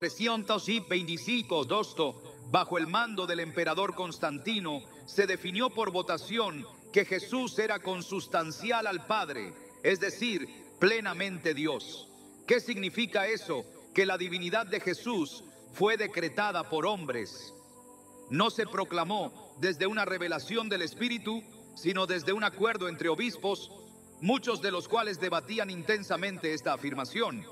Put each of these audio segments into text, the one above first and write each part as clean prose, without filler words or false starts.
325 bajo el mando del emperador Constantino, se definió por votación que Jesús era consustancial al Padre, es decir, plenamente Dios. ¿Qué significa eso? Que la divinidad de Jesús fue decretada por hombres. No se proclamó desde una revelación del Espíritu, sino desde un acuerdo entre obispos, muchos de los cuales debatían intensamente esta afirmación.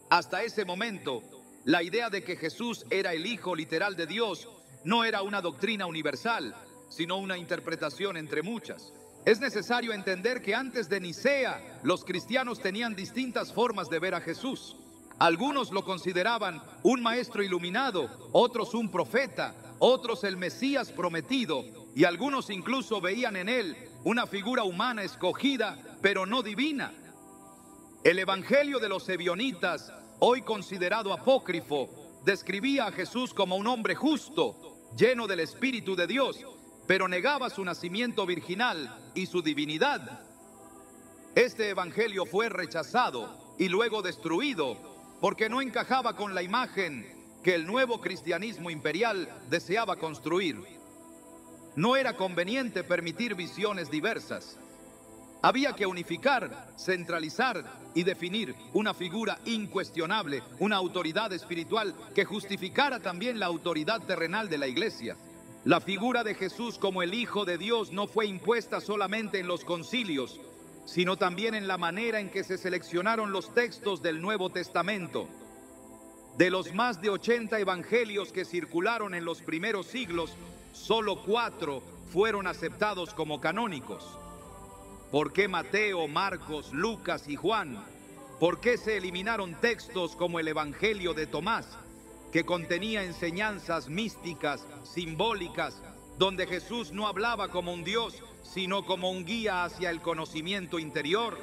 Hasta ese momento, la idea de que Jesús era el Hijo literal de Dios no era una doctrina universal, sino una interpretación entre muchas. Es necesario entender que antes de Nicea, los cristianos tenían distintas formas de ver a Jesús. Algunos lo consideraban un maestro iluminado, otros un profeta, otros el Mesías prometido, y algunos incluso veían en él una figura humana escogida, pero no divina. El Evangelio de los Ebionitas, hoy considerado apócrifo, describía a Jesús como un hombre justo, lleno del Espíritu de Dios, pero negaba su nacimiento virginal y su divinidad. Este evangelio fue rechazado y luego destruido porque no encajaba con la imagen que el nuevo cristianismo imperial deseaba construir. No era conveniente permitir visiones diversas. Había que unificar, centralizar y definir una figura incuestionable, una autoridad espiritual que justificara también la autoridad terrenal de la Iglesia. La figura de Jesús como el Hijo de Dios no fue impuesta solamente en los concilios, sino también en la manera en que se seleccionaron los textos del Nuevo Testamento. De los más de 80 evangelios que circularon en los primeros siglos, solo 4 fueron aceptados como canónicos. ¿Por qué Mateo, Marcos, Lucas y Juan? ¿Por qué se eliminaron textos como el Evangelio de Tomás, que contenía enseñanzas místicas, simbólicas, donde Jesús no hablaba como un Dios, sino como un guía hacia el conocimiento interior?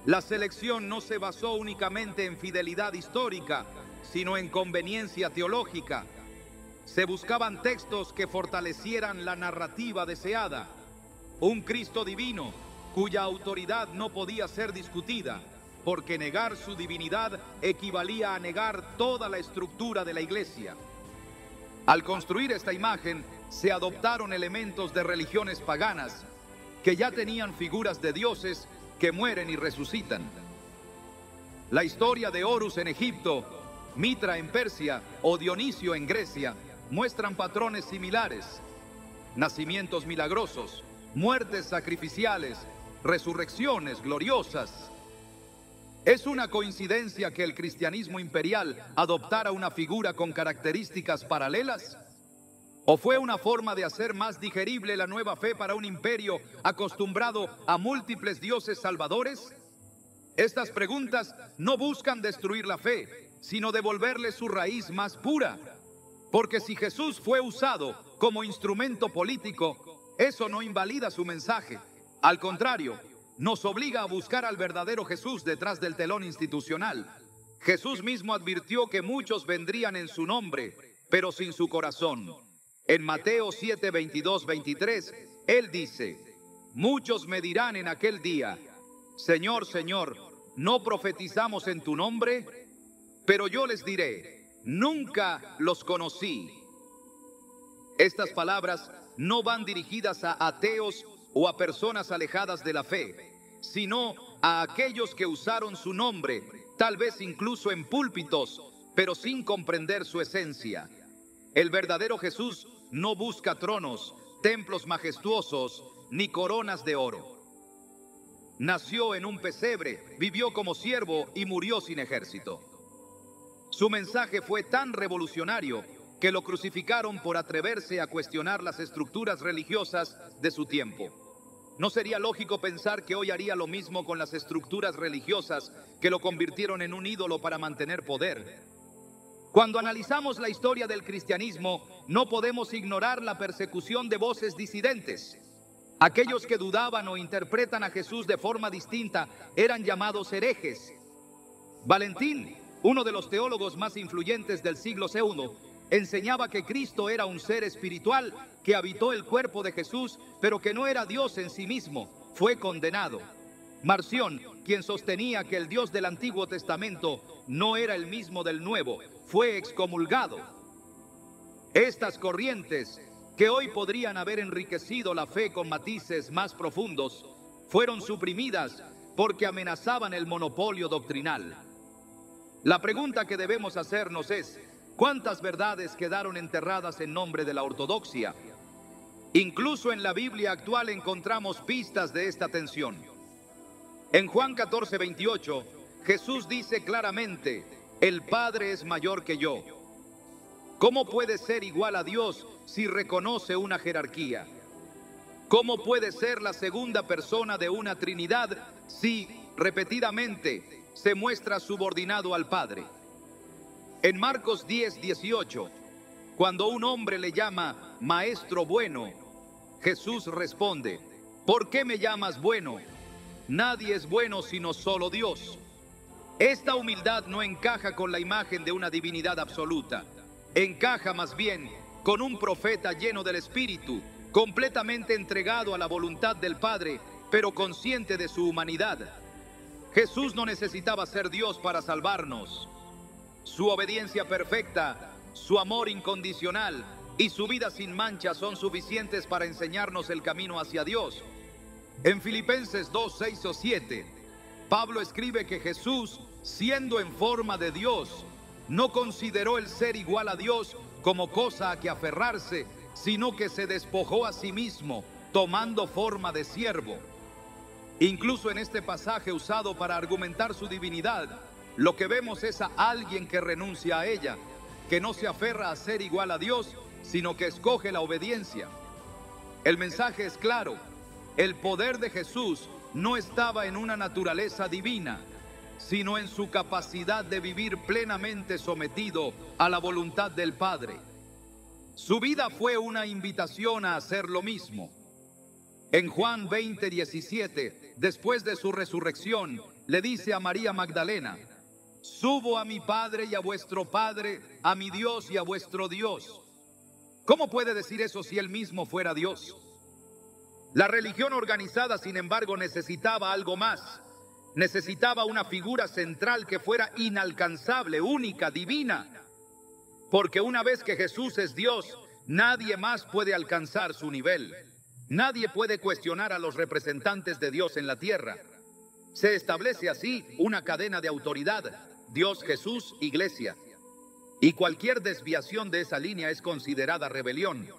La selección no se basó únicamente en fidelidad histórica, sino en conveniencia teológica. Se buscaban textos que fortalecieran la narrativa deseada. Un Cristo divino, cuya autoridad no podía ser discutida, porque negar su divinidad equivalía a negar toda la estructura de la Iglesia. Al construir esta imagen, se adoptaron elementos de religiones paganas que ya tenían figuras de dioses que mueren y resucitan. La historia de Horus en Egipto, Mitra en Persia o Dionisio en Grecia muestran patrones similares: nacimientos milagrosos, muertes sacrificiales, resurrecciones gloriosas. ¿Es una coincidencia que el cristianismo imperial adoptara una figura con características paralelas? ¿O fue una forma de hacer más digerible la nueva fe para un imperio acostumbrado a múltiples dioses salvadores? Estas preguntas no buscan destruir la fe, sino devolverle su raíz más pura. Porque si Jesús fue usado como instrumento político, eso no invalida su mensaje. Al contrario, nos obliga a buscar al verdadero Jesús detrás del telón institucional. Jesús mismo advirtió que muchos vendrían en su nombre, pero sin su corazón. En Mateo 7, 22, 23, Él dice: muchos me dirán en aquel día: Señor, Señor, ¿no profetizamos en tu nombre? Pero yo les diré: nunca los conocí. Estas palabras no van dirigidas a ateos o a personas alejadas de la fe, sino a aquellos que usaron su nombre, tal vez incluso en púlpitos, pero sin comprender su esencia. El verdadero Jesús no busca tronos, templos majestuosos, ni coronas de oro. Nació en un pesebre, vivió como siervo y murió sin ejército. Su mensaje fue tan revolucionario que lo crucificaron por atreverse a cuestionar las estructuras religiosas de su tiempo. ¿No sería lógico pensar que hoy haría lo mismo con las estructuras religiosas que lo convirtieron en un ídolo para mantener poder? Cuando analizamos la historia del cristianismo, no podemos ignorar la persecución de voces disidentes. Aquellos que dudaban o interpretan a Jesús de forma distinta eran llamados herejes. Valentín, uno de los teólogos más influyentes del siglo II, enseñaba que Cristo era un ser espiritual que habitó el cuerpo de Jesús, pero que no era Dios en sí mismo. Fue condenado. Marción, quien sostenía que el Dios del Antiguo Testamento no era el mismo del Nuevo, fue excomulgado. Estas corrientes, que hoy podrían haber enriquecido la fe con matices más profundos, fueron suprimidas porque amenazaban el monopolio doctrinal. La pregunta que debemos hacernos es: ¿cuántas verdades quedaron enterradas en nombre de la ortodoxia? Incluso en la Biblia actual encontramos pistas de esta tensión. En Juan 14:28, Jesús dice claramente: el Padre es mayor que yo. ¿Cómo puede ser igual a Dios si reconoce una jerarquía? ¿Cómo puede ser la segunda persona de una Trinidad si repetidamente se muestra subordinado al Padre? En Marcos 10:18, cuando un hombre le llama Maestro bueno, Jesús responde: ¿por qué me llamas bueno? Nadie es bueno sino solo Dios. Esta humildad no encaja con la imagen de una divinidad absoluta. Encaja más bien con un profeta lleno del Espíritu, completamente entregado a la voluntad del Padre, pero consciente de su humanidad. Jesús no necesitaba ser Dios para salvarnos. Su obediencia perfecta, su amor incondicional y su vida sin mancha son suficientes para enseñarnos el camino hacia Dios. En Filipenses 2:6 o 7, Pablo escribe que Jesús, siendo en forma de Dios, no consideró el ser igual a Dios como cosa a que aferrarse, sino que se despojó a sí mismo, tomando forma de siervo. Incluso en este pasaje usado para argumentar su divinidad, lo que vemos es a alguien que renuncia a ella, que no se aferra a ser igual a Dios, sino que escoge la obediencia. El mensaje es claro: el poder de Jesús no estaba en una naturaleza divina, sino en su capacidad de vivir plenamente sometido a la voluntad del Padre. Su vida fue una invitación a hacer lo mismo. En Juan 20:17, después de su resurrección, le dice a María Magdalena: subo a mi Padre y a vuestro Padre, a mi Dios y a vuestro Dios. ¿Cómo puede decir eso si él mismo fuera Dios? La religión organizada, sin embargo, necesitaba algo más. Necesitaba una figura central que fuera inalcanzable, única, divina. Porque una vez que Jesús es Dios, nadie más puede alcanzar su nivel. Nadie puede cuestionar a los representantes de Dios en la tierra. Se establece así una cadena de autoridad: Dios, Jesús, Iglesia. Y cualquier desviación de esa línea es considerada rebelión.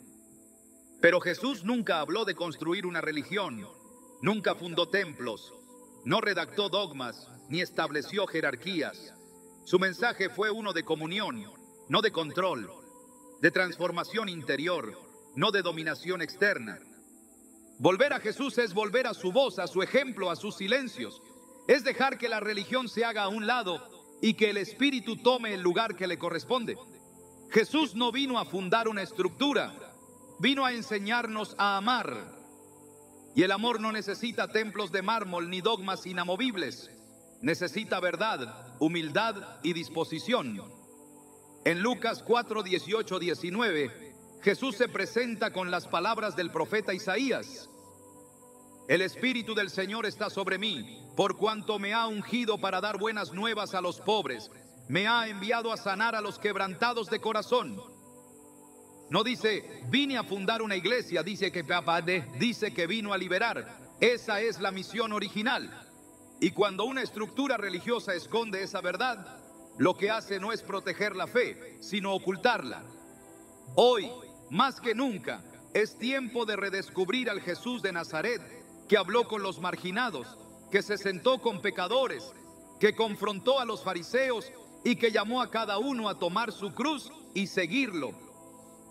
Pero Jesús nunca habló de construir una religión, nunca fundó templos, no redactó dogmas, ni estableció jerarquías. Su mensaje fue uno de comunión, no de control, de transformación interior, no de dominación externa. Volver a Jesús es volver a su voz, a su ejemplo, a sus silencios. Es dejar que la religión se haga a un lado y que el Espíritu tome el lugar que le corresponde. Jesús no vino a fundar una estructura, vino a enseñarnos a amar. Y el amor no necesita templos de mármol ni dogmas inamovibles. Necesita verdad, humildad y disposición. En Lucas 4:18-19, Jesús se presenta con las palabras del profeta Isaías: el Espíritu del Señor está sobre mí, por cuanto me ha ungido para dar buenas nuevas a los pobres. Me ha enviado a sanar a los quebrantados de corazón. No dice, vine a fundar una iglesia, dice que vino a liberar. Esa es la misión original. Y cuando una estructura religiosa esconde esa verdad, lo que hace no es proteger la fe, sino ocultarla. Hoy, más que nunca, es tiempo de redescubrir al Jesús de Nazaret, que habló con los marginados, que se sentó con pecadores, que confrontó a los fariseos y que llamó a cada uno a tomar su cruz y seguirlo.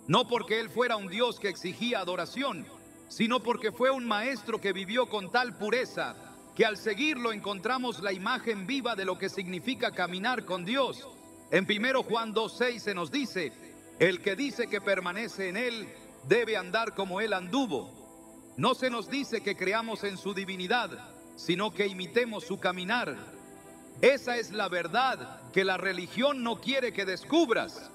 No porque él fuera un Dios que exigía adoración, sino porque fue un maestro que vivió con tal pureza que al seguirlo encontramos la imagen viva de lo que significa caminar con Dios. En 1 Juan 2:6 se nos dice: el que dice que permanece en él debe andar como él anduvo. No se nos dice que creamos en su divinidad, sino que imitemos su caminar. Esa es la verdad que la religión no quiere que descubras.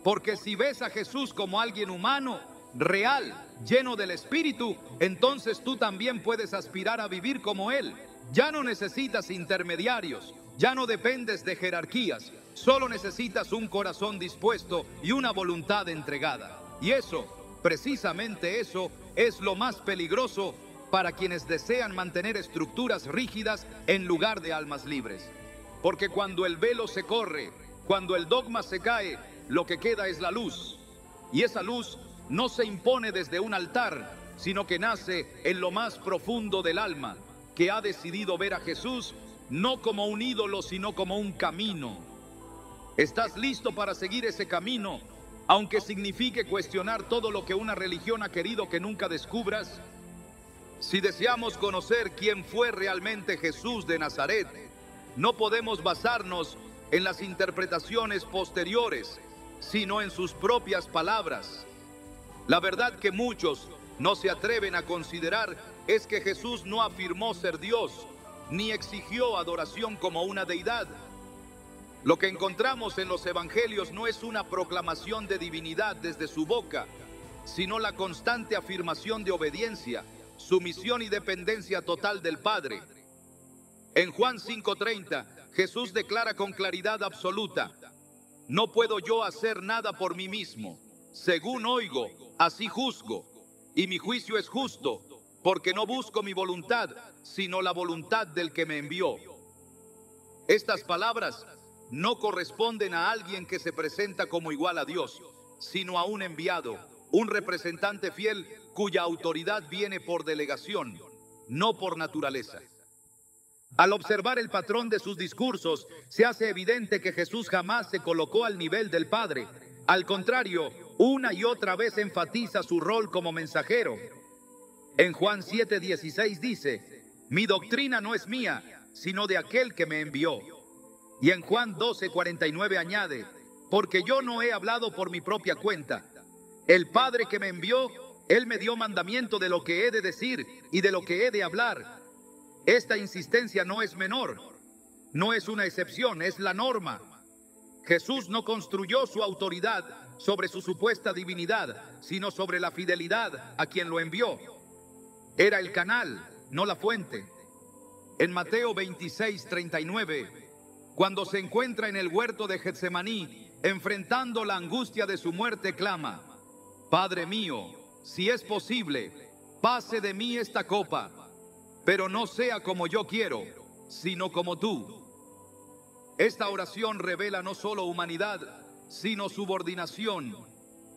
Porque si ves a Jesús como alguien humano, real, lleno del Espíritu, entonces tú también puedes aspirar a vivir como Él, Ya no necesitas intermediarios, ya no dependes de jerarquías, solo necesitas un corazón dispuesto y una voluntad entregada. Y eso, precisamente eso, es lo más peligroso para quienes desean mantener estructuras rígidas en lugar de almas libres. Porque cuando el velo se corre, cuando el dogma se cae, lo que queda es la luz. Y esa luz no se impone desde un altar, sino que nace en lo más profundo del alma, que ha decidido ver a Jesús no como un ídolo, sino como un camino. ¿Estás listo para seguir ese camino, aunque signifique cuestionar todo lo que una religión ha querido que nunca descubras? Si deseamos conocer quién fue realmente Jesús de Nazaret, no podemos basarnos en las interpretaciones posteriores, sino en sus propias palabras. La verdad que muchos no se atreven a considerar es que Jesús no afirmó ser Dios, ni exigió adoración como una deidad. Lo que encontramos en los evangelios no es una proclamación de divinidad desde su boca, sino la constante afirmación de obediencia, sumisión y dependencia total del Padre. En Juan 5:30, Jesús declara con claridad absoluta: no puedo yo hacer nada por mí mismo. Según oigo, así juzgo, y mi juicio es justo, porque no busco mi voluntad, sino la voluntad del que me envió. Estas palabras no corresponden a alguien que se presenta como igual a Dios, sino a un enviado, un representante fiel cuya autoridad viene por delegación, no por naturaleza. Al observar el patrón de sus discursos, se hace evidente que Jesús jamás se colocó al nivel del Padre. Al contrario, una y otra vez enfatiza su rol como mensajero. En Juan 7:16 dice: mi doctrina no es mía, sino de aquel que me envió. Y en Juan 12:49 añade: porque yo no he hablado por mi propia cuenta. El Padre que me envió, Él me dio mandamiento de lo que he de decir y de lo que he de hablar. Esta insistencia no es menor, no es una excepción, es la norma. Jesús no construyó su autoridad sobre su supuesta divinidad, sino sobre la fidelidad a quien lo envió. Era el canal, no la fuente. En Mateo 26:39, cuando se encuentra en el huerto de Getsemaní, enfrentando la angustia de su muerte, clama: Padre mío, si es posible, pase de mí esta copa, pero no sea como yo quiero, sino como tú. Esta oración revela no solo humanidad, sino subordinación.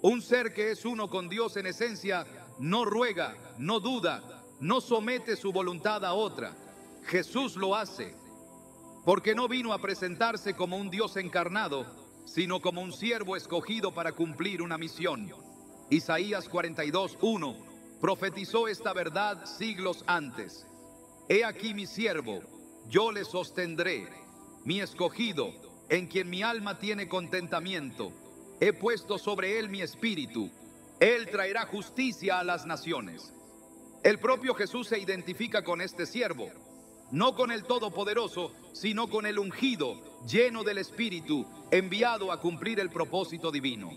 Un ser que es uno con Dios en esencia no ruega, no duda, no somete su voluntad a otra. Jesús lo hace, porque no vino a presentarse como un Dios encarnado, sino como un siervo escogido para cumplir una misión. Isaías 42:1 profetizó esta verdad siglos antes. He aquí mi siervo, yo le sostendré, mi escogido, en quien mi alma tiene contentamiento. He puesto sobre él mi espíritu. Él traerá justicia a las naciones. El propio Jesús se identifica con este siervo, no con el Todopoderoso, sino con el ungido, lleno del Espíritu, enviado a cumplir el propósito divino.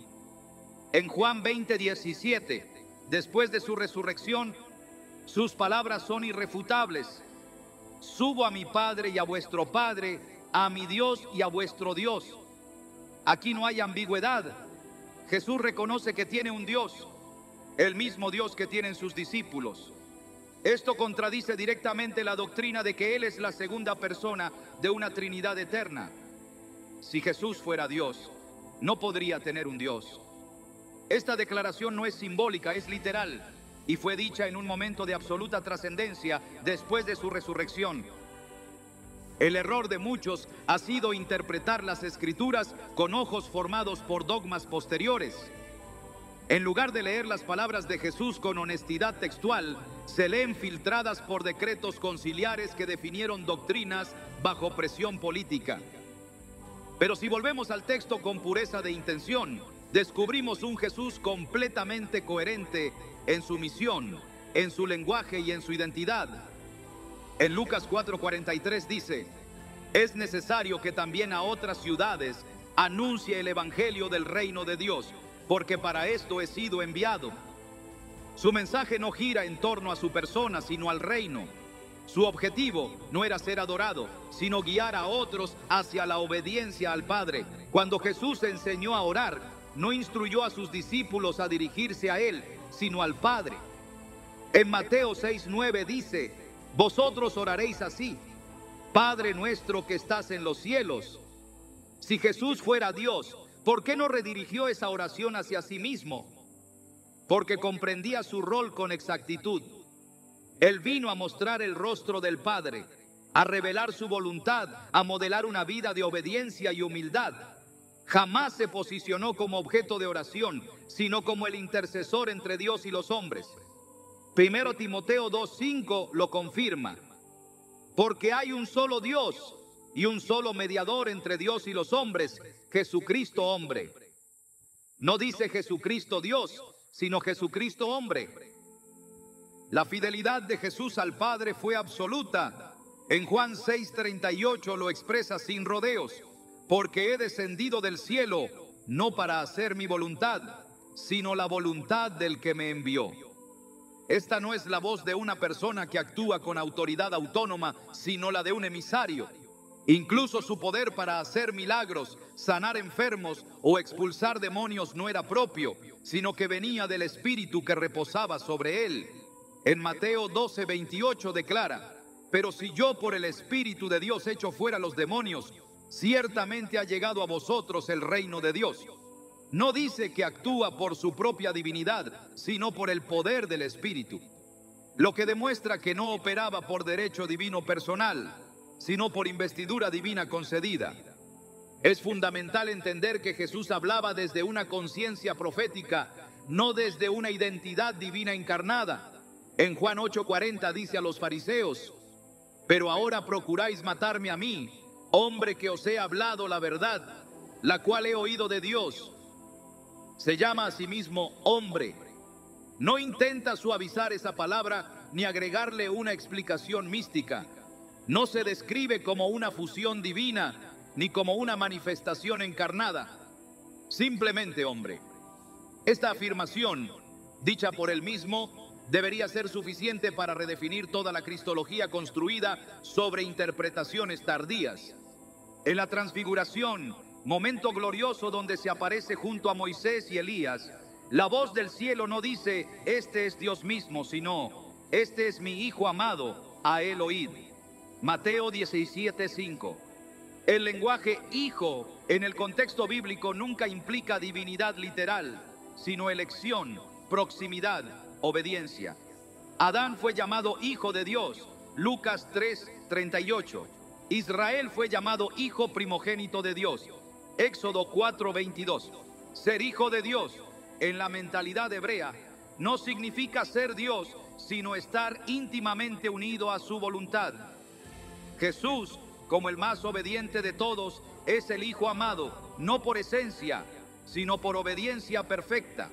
En Juan 20:17, después de su resurrección, sus palabras son irrefutables: subo a mi Padre y a vuestro Padre, a mi Dios y a vuestro Dios. Aquí no hay ambigüedad. Jesús reconoce que tiene un Dios, el mismo Dios que tienen sus discípulos. Esto contradice directamente la doctrina de que Él es la segunda persona de una Trinidad eterna. Si Jesús fuera Dios, no podría tener un Dios. Esta declaración no es simbólica, es literal, y fue dicha en un momento de absoluta trascendencia después de su resurrección. El error de muchos ha sido interpretar las Escrituras con ojos formados por dogmas posteriores. En lugar de leer las palabras de Jesús con honestidad textual, se leen filtradas por decretos conciliares que definieron doctrinas bajo presión política. Pero si volvemos al texto con pureza de intención, descubrimos un Jesús completamente coherente en su misión, en su lenguaje y en su identidad. En Lucas 4:43 dice: es necesario que también a otras ciudades anuncie el evangelio del reino de Dios, porque para esto he sido enviado. Su mensaje no gira en torno a su persona, sino al reino. Su objetivo no era ser adorado, sino guiar a otros hacia la obediencia al Padre. Cuando Jesús enseñó a orar, no instruyó a sus discípulos a dirigirse a Él, sino al Padre. En Mateo 6:9 dice: vosotros oraréis así: Padre nuestro que estás en los cielos. Si Jesús fuera Dios, ¿por qué no redirigió esa oración hacia sí mismo? Porque comprendía su rol con exactitud. Él vino a mostrar el rostro del Padre, a revelar su voluntad, a modelar una vida de obediencia y humildad. Jamás se posicionó como objeto de oración, sino como el intercesor entre Dios y los hombres. 1 Timoteo 2:5 lo confirma. Porque hay un solo Dios y un solo mediador entre Dios y los hombres, Jesucristo hombre. No dice Jesucristo Dios, sino Jesucristo hombre. La fidelidad de Jesús al Padre fue absoluta. En Juan 6:38 lo expresa sin rodeos: porque he descendido del cielo, no para hacer mi voluntad, sino la voluntad del que me envió. Esta no es la voz de una persona que actúa con autoridad autónoma, sino la de un emisario. Incluso su poder para hacer milagros, sanar enfermos o expulsar demonios no era propio, sino que venía del Espíritu que reposaba sobre él. En Mateo 12:28 declara: pero si yo por el Espíritu de Dios echo fuera los demonios, ciertamente ha llegado a vosotros el reino de Dios. No dice que actúa por su propia divinidad, sino por el poder del Espíritu, lo que demuestra que no operaba por derecho divino personal, sino por investidura divina concedida. Es fundamental entender que Jesús hablaba desde una conciencia profética, no desde una identidad divina encarnada. En Juan 8:40 dice a los fariseos: pero ahora procuráis matarme a mí, hombre que os he hablado la verdad, la cual he oído de Dios. Se llama a sí mismo hombre. No intenta suavizar esa palabra ni agregarle una explicación mística. No se describe como una fusión divina ni como una manifestación encarnada. Simplemente hombre. Esta afirmación, dicha por él mismo, debería ser suficiente para redefinir toda la cristología construida sobre interpretaciones tardías. En la transfiguración, momento glorioso donde se aparece junto a Moisés y Elías, la voz del cielo no dice: este es Dios mismo, sino: este es mi Hijo amado, a él oíd. Mateo 17:5. El lenguaje hijo en el contexto bíblico nunca implica divinidad literal, sino elección, proximidad, obediencia. Adán fue llamado hijo de Dios, Lucas 3:38. Israel fue llamado hijo primogénito de Dios, Éxodo 4:22. Ser hijo de Dios, en la mentalidad hebrea, no significa ser Dios, sino estar íntimamente unido a su voluntad. Jesús, como el más obediente de todos, es el Hijo amado, no por esencia, sino por obediencia perfecta.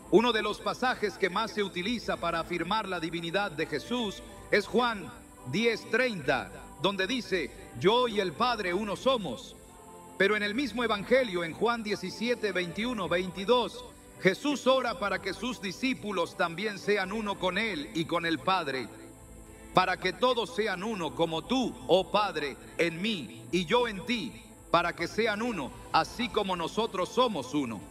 Uno de los pasajes que más se utiliza para afirmar la divinidad de Jesús es Juan 10:30, donde dice: yo y el Padre uno somos. Pero en el mismo evangelio, en Juan 17:21-22, Jesús ora para que sus discípulos también sean uno con él y con el Padre, para que todos sean uno como tú, oh Padre, en mí y yo en ti, para que sean uno, así como nosotros somos uno.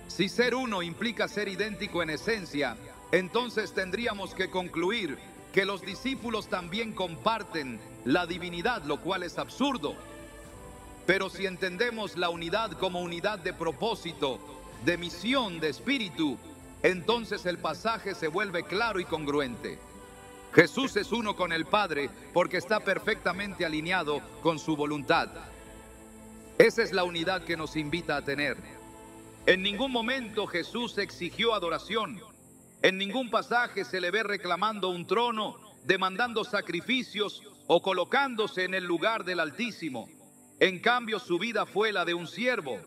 Si ser uno implica ser idéntico en esencia, entonces tendríamos que concluir que los discípulos también comparten la divinidad, lo cual es absurdo. Pero si entendemos la unidad como unidad de propósito, de misión, de espíritu, entonces el pasaje se vuelve claro y congruente. Jesús es uno con el Padre porque está perfectamente alineado con su voluntad. Esa es la unidad que nos invita a tener. En ningún momento Jesús exigió adoración. En ningún pasaje se le ve reclamando un trono, demandando sacrificios o colocándose en el lugar del Altísimo. En cambio, su vida fue la de un siervo.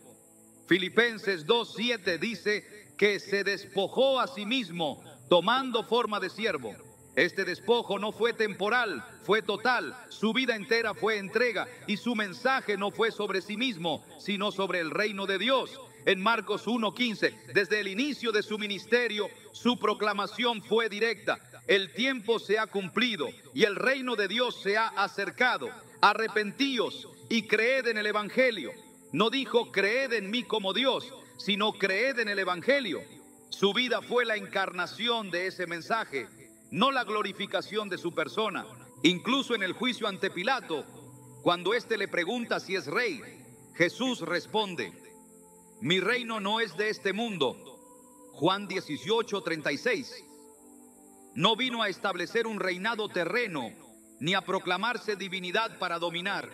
Filipenses 2:7 dice que se despojó a sí mismo, tomando forma de siervo. Este despojo no fue temporal, fue total. Su vida entera fue entrega y su mensaje no fue sobre sí mismo, sino sobre el reino de Dios. En Marcos 1:15, desde el inicio de su ministerio, su proclamación fue directa: el tiempo se ha cumplido y el reino de Dios se ha acercado. Arrepentíos y creed en el Evangelio. No dijo creed en mí como Dios, sino creed en el Evangelio. Su vida fue la encarnación de ese mensaje, no la glorificación de su persona. Incluso en el juicio ante Pilato, cuando éste le pregunta si es rey, Jesús responde: mi reino no es de este mundo. Juan 18:36. No vino a establecer un reinado terreno, ni a proclamarse divinidad para dominar.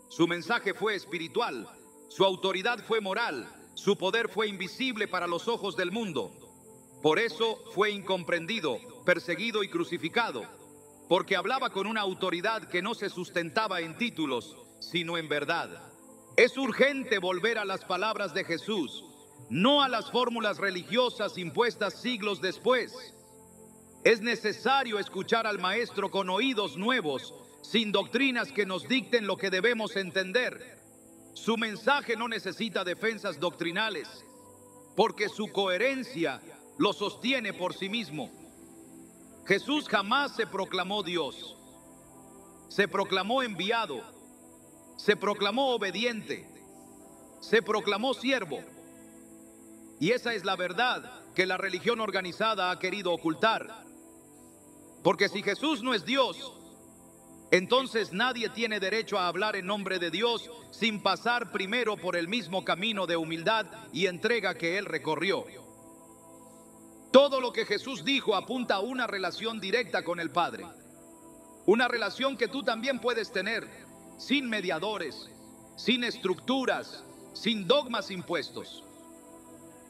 Su mensaje fue espiritual, su autoridad fue moral, su poder fue invisible para los ojos del mundo. Por eso fue incomprendido, perseguido y crucificado, porque hablaba con una autoridad que no se sustentaba en títulos, sino en verdad. Es urgente volver a las palabras de Jesús, no a las fórmulas religiosas impuestas siglos después. Es necesario escuchar al Maestro con oídos nuevos, sin doctrinas que nos dicten lo que debemos entender. Su mensaje no necesita defensas doctrinales, porque su coherencia lo sostiene por sí mismo. Jesús jamás se proclamó Dios. Se proclamó enviado. Se proclamó obediente. Se proclamó siervo. Y esa es la verdad que la religión organizada ha querido ocultar. Porque si Jesús no es Dios, entonces nadie tiene derecho a hablar en nombre de Dios sin pasar primero por el mismo camino de humildad y entrega que Él recorrió. Todo lo que Jesús dijo apunta a una relación directa con el Padre. Una relación que tú también puedes tener, sin mediadores, sin estructuras, sin dogmas impuestos.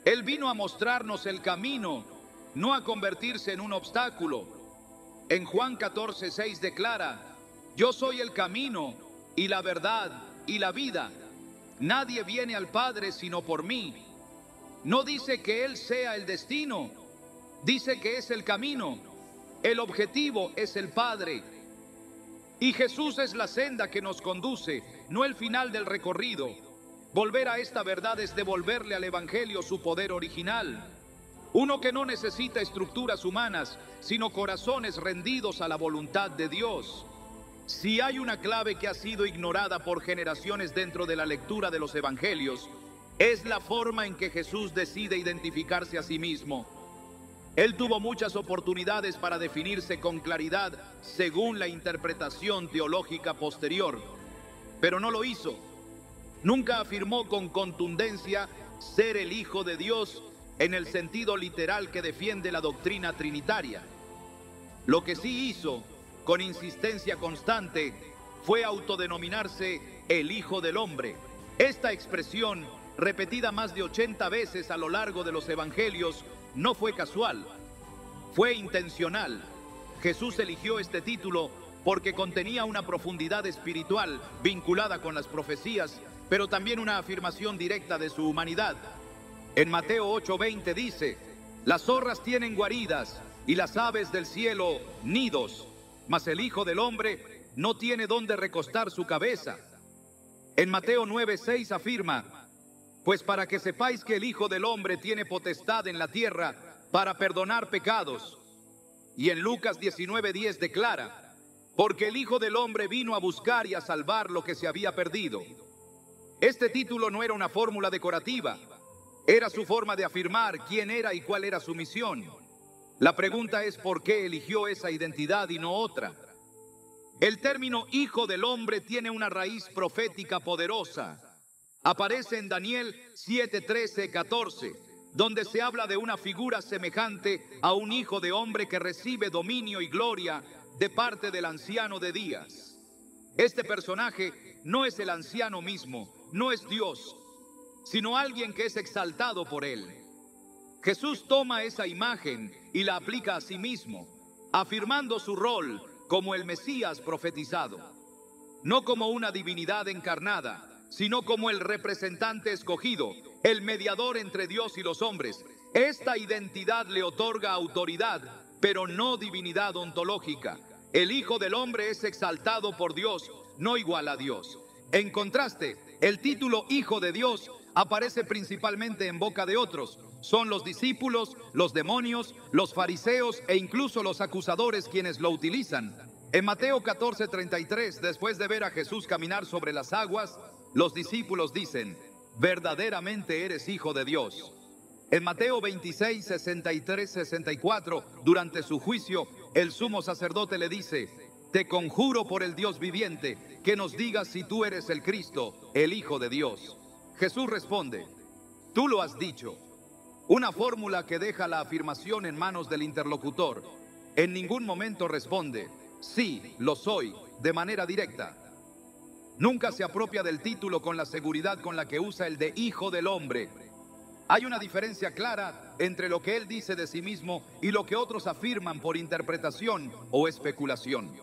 Él vino a mostrarnos el camino, no a convertirse en un obstáculo. En Juan 14:6 declara: yo soy el camino y la verdad y la vida. Nadie viene al Padre sino por mí. No dice que Él sea el destino, dice que es el camino. El objetivo es el Padre. Y Jesús es la senda que nos conduce, no el final del recorrido. Volver a esta verdad es devolverle al Evangelio su poder original. Uno que no necesita estructuras humanas, sino corazones rendidos a la voluntad de Dios. Si hay una clave que ha sido ignorada por generaciones dentro de la lectura de los evangelios, es la forma en que Jesús decide identificarse a sí mismo. Él tuvo muchas oportunidades para definirse con claridad según la interpretación teológica posterior, pero no lo hizo. Nunca afirmó con contundencia ser el Hijo de Dios en el sentido literal que defiende la doctrina trinitaria. Lo que sí hizo, con insistencia constante, fue autodenominarse el Hijo del Hombre. Esta expresión, repetida más de 80 veces a lo largo de los evangelios, no fue casual, fue intencional. Jesús eligió este título porque contenía una profundidad espiritual vinculada con las profecías, pero también una afirmación directa de su humanidad. En Mateo 8:20 dice: las zorras tienen guaridas y las aves del cielo nidos, mas el Hijo del Hombre no tiene dónde recostar su cabeza. En Mateo 9:6 afirma: pues para que sepáis que el Hijo del Hombre tiene potestad en la tierra para perdonar pecados. Y en Lucas 19:10 declara: porque el Hijo del Hombre vino a buscar y a salvar lo que se había perdido. Este título no era una fórmula decorativa, era su forma de afirmar quién era y cuál era su misión. La pregunta es por qué eligió esa identidad y no otra. El término Hijo del Hombre tiene una raíz profética poderosa. Aparece en Daniel 7:13-14, donde se habla de una figura semejante a un hijo de hombre que recibe dominio y gloria de parte del anciano de días. Este personaje no es el anciano mismo, no es Dios, sino alguien que es exaltado por él. Jesús toma esa imagen y la aplica a sí mismo, afirmando su rol como el Mesías profetizado, no como una divinidad encarnada, sino como el representante escogido, el mediador entre Dios y los hombres. Esta identidad le otorga autoridad, pero no divinidad ontológica. El Hijo del Hombre es exaltado por Dios, no igual a Dios. En contraste, el título Hijo de Dios aparece principalmente en boca de otros. Son los discípulos, los demonios, los fariseos e incluso los acusadores quienes lo utilizan. En Mateo 14:33, después de ver a Jesús caminar sobre las aguas, los discípulos dicen: verdaderamente eres hijo de Dios. En Mateo 26:63-64, durante su juicio, el sumo sacerdote le dice: te conjuro por el Dios viviente, que nos digas si tú eres el Cristo, el Hijo de Dios. Jesús responde: tú lo has dicho. Una fórmula que deja la afirmación en manos del interlocutor. En ningún momento responde: sí, lo soy, de manera directa. Nunca se apropia del título con la seguridad con la que usa el de Hijo del Hombre. Hay una diferencia clara entre lo que él dice de sí mismo y lo que otros afirman por interpretación o especulación.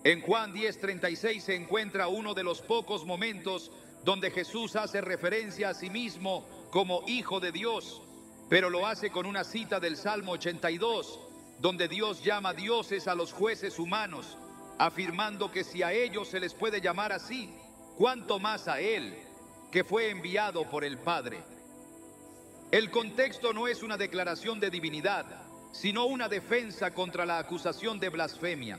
En Juan 10:36 se encuentra uno de los pocos momentos donde Jesús hace referencia a sí mismo como Hijo de Dios, pero lo hace con una cita del Salmo 82, donde Dios llama dioses a los jueces humanos, afirmando que si a ellos se les puede llamar así, cuánto más a Él, que fue enviado por el Padre. El contexto no es una declaración de divinidad, sino una defensa contra la acusación de blasfemia.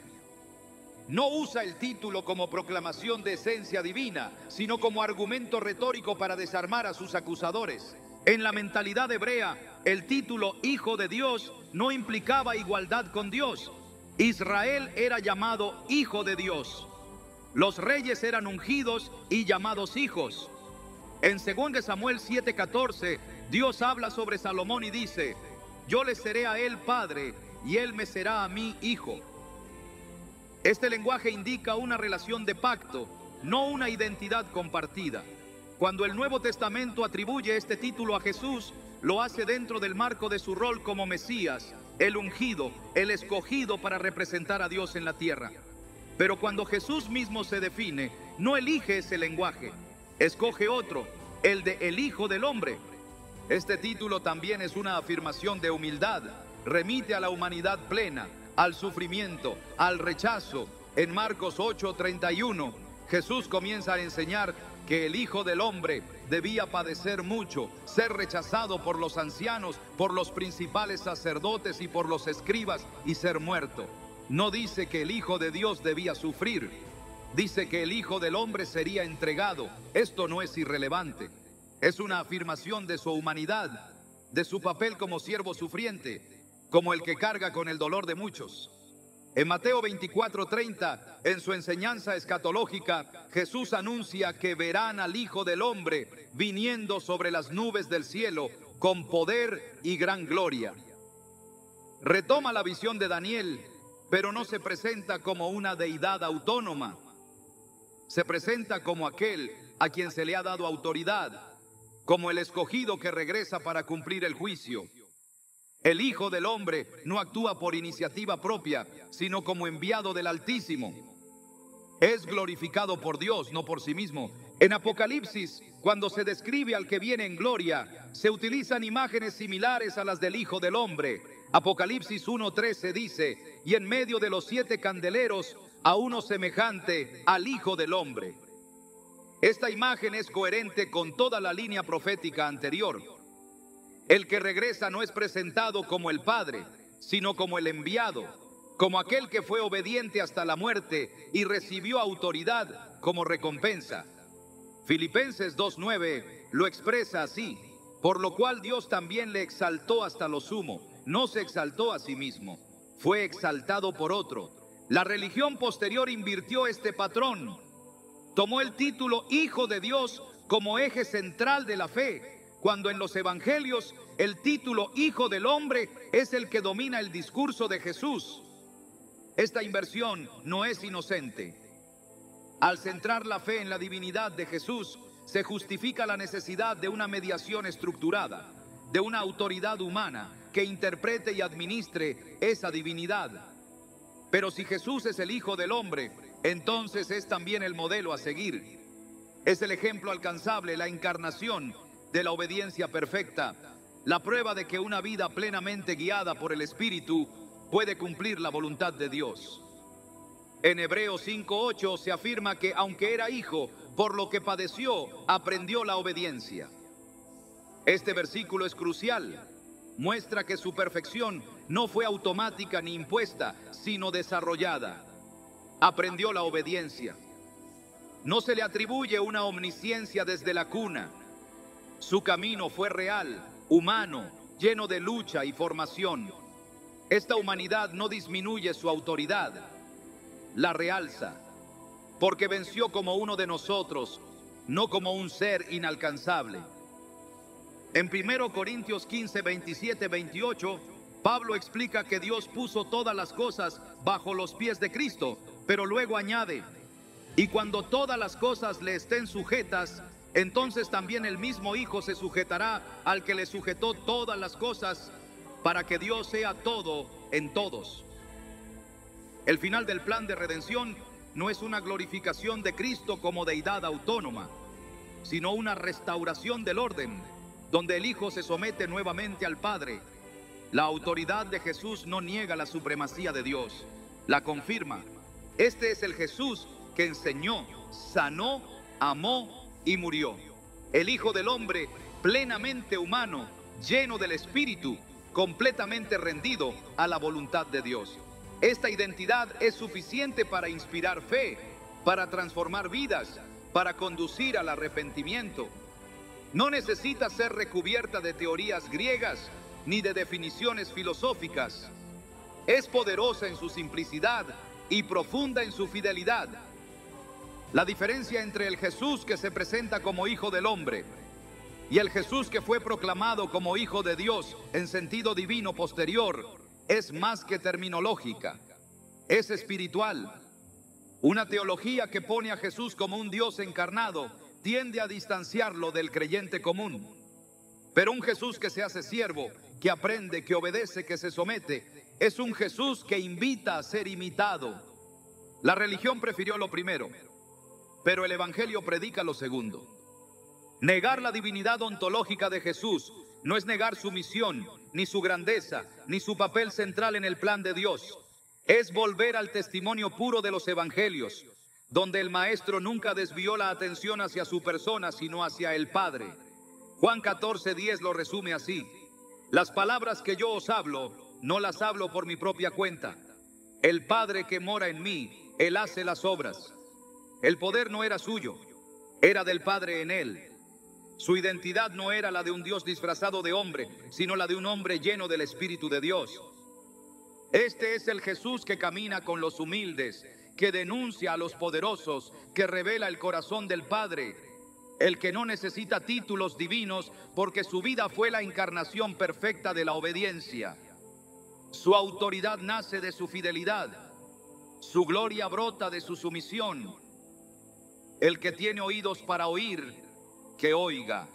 No usa el título como proclamación de esencia divina, sino como argumento retórico para desarmar a sus acusadores. En la mentalidad hebrea, el título Hijo de Dios no implicaba igualdad con Dios. Israel era llamado Hijo de Dios. Los reyes eran ungidos y llamados hijos. En 2 Samuel 7:14, Dios habla sobre Salomón y dice: yo le seré a él padre y él me será a mí hijo. Este lenguaje indica una relación de pacto, no una identidad compartida. Cuando el Nuevo Testamento atribuye este título a Jesús, lo hace dentro del marco de su rol como Mesías, el ungido, el escogido para representar a Dios en la tierra. Pero cuando Jesús mismo se define, no elige ese lenguaje, escoge otro, el de el Hijo del Hombre. Este título también es una afirmación de humildad, remite a la humanidad plena, al sufrimiento, al rechazo. En Marcos 8:31, Jesús comienza a enseñar que el Hijo del Hombre debía padecer mucho, ser rechazado por los ancianos, por los principales sacerdotes y por los escribas, y ser muerto. No dice que el Hijo de Dios debía sufrir, dice que el Hijo del Hombre sería entregado. Esto no es irrelevante, es una afirmación de su humanidad, de su papel como siervo sufriente, como el que carga con el dolor de muchos. En Mateo 24:30, en su enseñanza escatológica, Jesús anuncia que verán al Hijo del Hombre viniendo sobre las nubes del cielo con poder y gran gloria. Retoma la visión de Daniel, pero no se presenta como una deidad autónoma. Se presenta como aquel a quien se le ha dado autoridad, como el escogido que regresa para cumplir el juicio. El Hijo del Hombre no actúa por iniciativa propia, sino como enviado del Altísimo. Es glorificado por Dios, no por sí mismo. En Apocalipsis, cuando se describe al que viene en gloria, se utilizan imágenes similares a las del Hijo del Hombre. Apocalipsis 1:13 dice: y en medio de los 7 candeleros, a uno semejante al Hijo del Hombre. Esta imagen es coherente con toda la línea profética anterior. El que regresa no es presentado como el Padre, sino como el enviado, como aquel que fue obediente hasta la muerte y recibió autoridad como recompensa. Filipenses 2:9 lo expresa así: por lo cual Dios también le exaltó hasta lo sumo. No se exaltó a sí mismo, fue exaltado por otro. La religión posterior invirtió este patrón. Tomó el título Hijo de Dios como eje central de la fe, cuando en los evangelios el título Hijo del Hombre es el que domina el discurso de Jesús. Esta inversión no es inocente. Al centrar la fe en la divinidad de Jesús, se justifica la necesidad de una mediación estructurada, de una autoridad humana que interprete y administre esa divinidad. Pero si Jesús es el Hijo del Hombre, entonces es también el modelo a seguir. Es el ejemplo alcanzable, la encarnación de la obediencia perfecta, la prueba de que una vida plenamente guiada por el Espíritu puede cumplir la voluntad de Dios. En Hebreos 5:8 se afirma que aunque era hijo, por lo que padeció, aprendió la obediencia. Este versículo es crucial. Muestra que su perfección no fue automática ni impuesta, sino desarrollada. Aprendió la obediencia. No se le atribuye una omnisciencia desde la cuna. Su camino fue real, humano, lleno de lucha y formación. Esta humanidad no disminuye su autoridad, la realza, porque venció como uno de nosotros, no como un ser inalcanzable. En 1 Corintios 15, 27, 28, Pablo explica que Dios puso todas las cosas bajo los pies de Cristo, pero luego añade: y cuando todas las cosas le estén sujetas, entonces también el mismo Hijo se sujetará al que le sujetó todas las cosas, para que Dios sea todo en todos. El final del plan de redención no es una glorificación de Cristo como deidad autónoma, sino una restauración del orden, donde el Hijo se somete nuevamente al Padre. La autoridad de Jesús no niega la supremacía de Dios, la confirma. Este es el Jesús que enseñó, sanó, amó y murió. El Hijo del Hombre, plenamente humano, lleno del Espíritu, completamente rendido a la voluntad de Dios. Esta identidad es suficiente para inspirar fe, para transformar vidas, para conducir al arrepentimiento. No necesita ser recubierta de teorías griegas ni de definiciones filosóficas. Es poderosa en su simplicidad y profunda en su fidelidad. La diferencia entre el Jesús que se presenta como Hijo del Hombre y el Jesús que fue proclamado como Hijo de Dios en sentido divino posterior es más que terminológica, es espiritual. Una teología que pone a Jesús como un Dios encarnado tiende a distanciarlo del creyente común. Pero un Jesús que se hace siervo, que aprende, que obedece, que se somete, es un Jesús que invita a ser imitado. La religión prefirió lo primero, pero el Evangelio predica lo segundo. Negar la divinidad ontológica de Jesús no es negar su misión, ni su grandeza, ni su papel central en el plan de Dios. Es volver al testimonio puro de los Evangelios, donde el Maestro nunca desvió la atención hacia su persona, sino hacia el Padre. Juan 14:10 lo resume así: las palabras que yo os hablo, no las hablo por mi propia cuenta. El Padre que mora en mí, Él hace las obras. El poder no era suyo, era del Padre en Él. Su identidad no era la de un Dios disfrazado de hombre, sino la de un hombre lleno del Espíritu de Dios. Este es el Jesús que camina con los humildes, que denuncia a los poderosos, que revela el corazón del Padre, el que no necesita títulos divinos porque su vida fue la encarnación perfecta de la obediencia. Su autoridad nace de su fidelidad, su gloria brota de su sumisión. El que tiene oídos para oír, que oiga.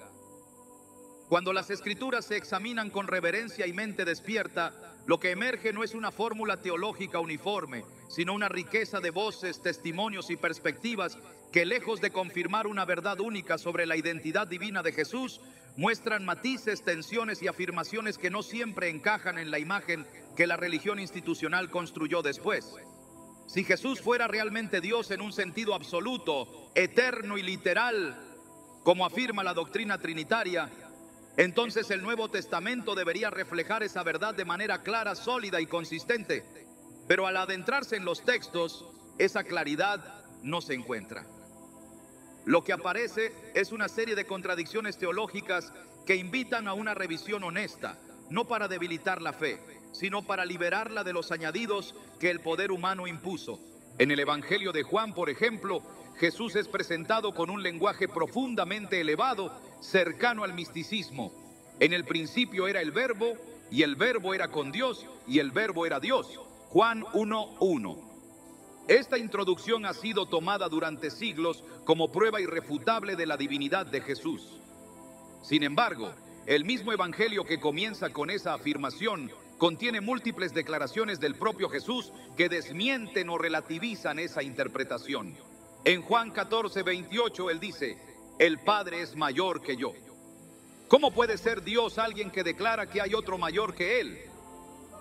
Cuando las Escrituras se examinan con reverencia y mente despierta, lo que emerge no es una fórmula teológica uniforme, sino una riqueza de voces, testimonios y perspectivas que, lejos de confirmar una verdad única sobre la identidad divina de Jesús, muestran matices, tensiones y afirmaciones que no siempre encajan en la imagen que la religión institucional construyó después. Si Jesús fuera realmente Dios en un sentido absoluto, eterno y literal, como afirma la doctrina trinitaria, entonces el Nuevo Testamento debería reflejar esa verdad de manera clara, sólida y consistente. Pero al adentrarse en los textos, esa claridad no se encuentra. Lo que aparece es una serie de contradicciones teológicas que invitan a una revisión honesta, no para debilitar la fe, sino para liberarla de los añadidos que el poder humano impuso. En el Evangelio de Juan, por ejemplo, Jesús es presentado con un lenguaje profundamente elevado, cercano al misticismo. En el principio era el Verbo, y el Verbo era con Dios, y el Verbo era Dios. Juan 1:1. Esta introducción ha sido tomada durante siglos como prueba irrefutable de la divinidad de Jesús. Sin embargo, el mismo Evangelio que comienza con esa afirmación contiene múltiples declaraciones del propio Jesús que desmienten o relativizan esa interpretación. En Juan 14:28 él dice: el Padre es mayor que yo. ¿Cómo puede ser Dios alguien que declara que hay otro mayor que Él?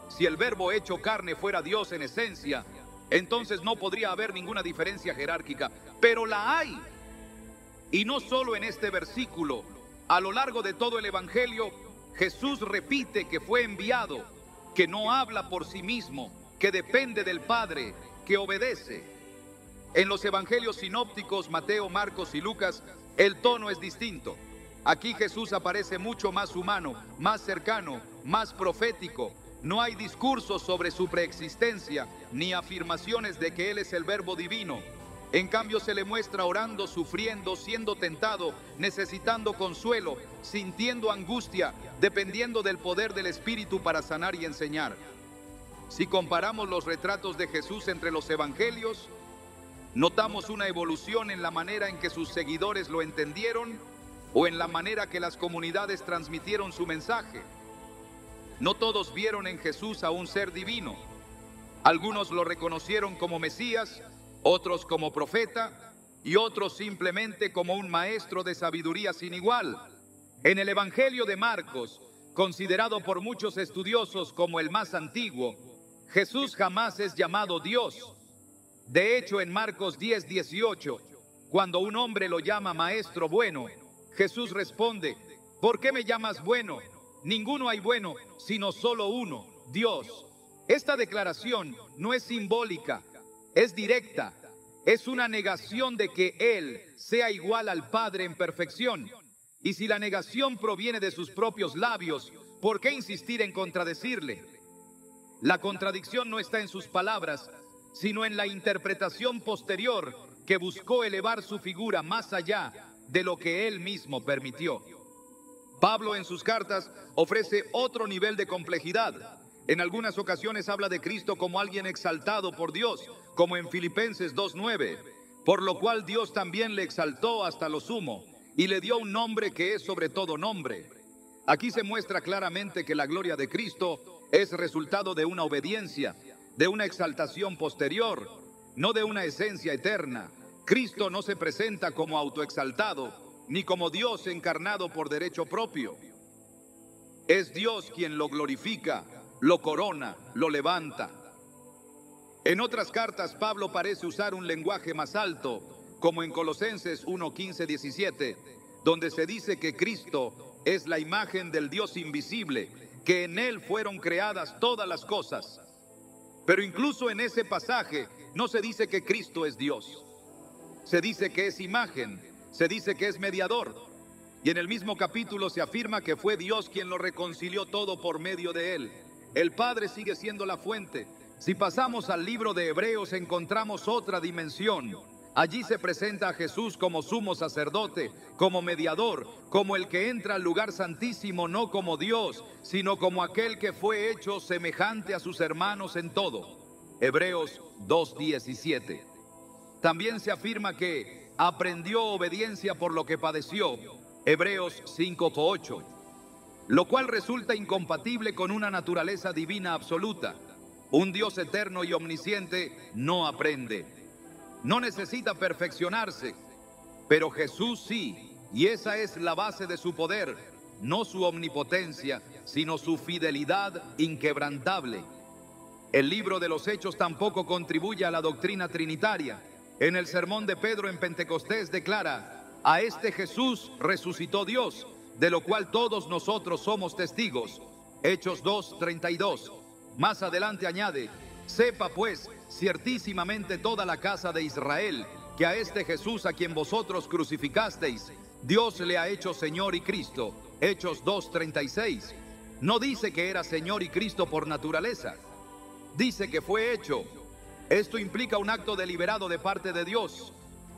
Si el Verbo hecho carne fuera Dios en esencia, entonces no podría haber ninguna diferencia jerárquica, pero la hay. Y no solo en este versículo, a lo largo de todo el Evangelio, Jesús repite que fue enviado, que no habla por sí mismo, que depende del Padre, que obedece. En los Evangelios sinópticos, Mateo, Marcos y Lucas, el tono es distinto. Aquí Jesús aparece mucho más humano, más cercano, más profético. No hay discursos sobre su preexistencia, ni afirmaciones de que Él es el Verbo divino. En cambio se le muestra orando, sufriendo, siendo tentado, necesitando consuelo, sintiendo angustia, dependiendo del poder del Espíritu para sanar y enseñar. Si comparamos los retratos de Jesús entre los evangelios, notamos una evolución en la manera en que sus seguidores lo entendieron o en la manera que las comunidades transmitieron su mensaje. No todos vieron en Jesús a un ser divino. Algunos lo reconocieron como Mesías, otros como profeta y otros simplemente como un maestro de sabiduría sin igual. En el Evangelio de Marcos, considerado por muchos estudiosos como el más antiguo, Jesús jamás es llamado Dios. De hecho, en Marcos 10:18, cuando un hombre lo llama maestro bueno, Jesús responde: ¿por qué me llamas bueno? Ninguno hay bueno, sino solo uno, Dios. Esta declaración no es simbólica, es directa. Es una negación de que Él sea igual al Padre en perfección. Y si la negación proviene de sus propios labios, ¿por qué insistir en contradecirle? La contradicción no está en sus palabras, sino en la interpretación posterior que buscó elevar su figura más allá de lo que Él mismo permitió. Pablo en sus cartas ofrece otro nivel de complejidad. En algunas ocasiones habla de Cristo como alguien exaltado por Dios, como en Filipenses 2:9, por lo cual Dios también le exaltó hasta lo sumo y le dio un nombre que es sobre todo nombre. Aquí se muestra claramente que la gloria de Cristo es resultado de una obediencia, de una exaltación posterior, no de una esencia eterna. Cristo no se presenta como autoexaltado, ni como Dios encarnado por derecho propio. Es Dios quien lo glorifica, lo corona, lo levanta. En otras cartas, Pablo parece usar un lenguaje más alto, como en Colosenses 1:15-17, donde se dice que Cristo es la imagen del Dios invisible, que en Él fueron creadas todas las cosas. Pero incluso en ese pasaje no se dice que Cristo es Dios. Se dice que es imagen, se dice que es mediador. Y en el mismo capítulo se afirma que fue Dios quien lo reconcilió todo por medio de Él. El Padre sigue siendo la fuente. Si pasamos al libro de Hebreos, encontramos otra dimensión. Allí se presenta a Jesús como sumo sacerdote, como mediador, como el que entra al lugar santísimo no como Dios, sino como aquel que fue hecho semejante a sus hermanos en todo. Hebreos 2:17. También se afirma que aprendió obediencia por lo que padeció. Hebreos 5:8. Lo cual resulta incompatible con una naturaleza divina absoluta. Un Dios eterno y omnisciente no aprende, no necesita perfeccionarse, pero Jesús sí, y esa es la base de su poder, no su omnipotencia, sino su fidelidad inquebrantable. El libro de los Hechos tampoco contribuye a la doctrina trinitaria. En el sermón de Pedro en Pentecostés declara: a este Jesús resucitó Dios, de lo cual todos nosotros somos testigos. Hechos 2:32. Más adelante añade: sepa pues ciertísimamente toda la casa de Israel, que a este Jesús a quien vosotros crucificasteis, Dios le ha hecho Señor y Cristo. Hechos 2:36. No dice que era Señor y Cristo por naturaleza. Dice que fue hecho. Esto implica un acto deliberado de parte de Dios,